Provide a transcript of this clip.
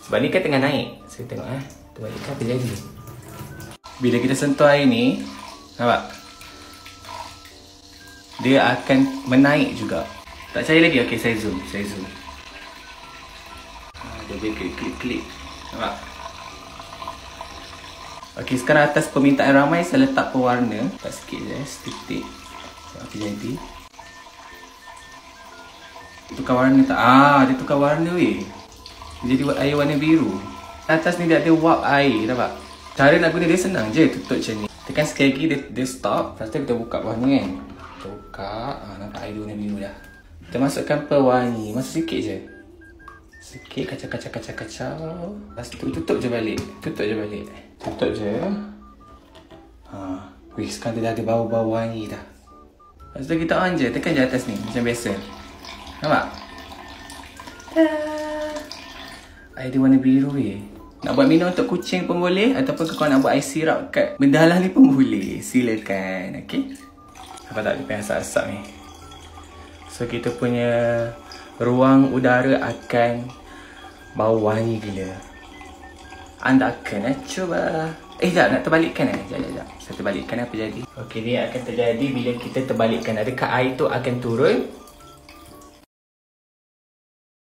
Sebab ni kan tengah naik. Saya tengok terbalikkan apa jadi. Bila kita sentuh air ni, nampak? Dia akan menaik juga. Tak percaya lagi? Okey, saya zoom. Dia boleh klik. Nampak? Okey, sekarang atas permintaan ramai saya letak pewarna. Tak sikit je, titik. Apa jadi? Tukar warna tak? Dia tukar warna weh. Jadi air warna biru. Atas ni dia ada wap air, nampak? Cara nak guna dia senang je, tutup macam ni. Tekan sekali lagi dia stop. Lepas tu kita buka bawah ni kan. Kita buka, nampak air warna biru dah. Kita masukkan pewangi, masuk sikit je. Sikit, kacau. Lepas tu tutup je balik. Tutup je. Wih, sekarang dia dah ada bau-bau wangi dah. Lepas tu kita on je, tekan je atas ni macam biasa. Nampak? Air dia warna biru weh. Nak buat minum untuk kucing pun boleh. Ataupun kalau nak buat air sirap kat mendalam ni pun boleh. Silakan. Okay? Apa tak dia asap-asap ni. So kita punya ruang udara akan bau wangi gila. Anda akan cuba. Sekejap, nak terbalikkan Sekejap. Saya terbalikkan apa jadi. Okey, ni akan terjadi bila kita terbalikkan. Adakah air tu akan turun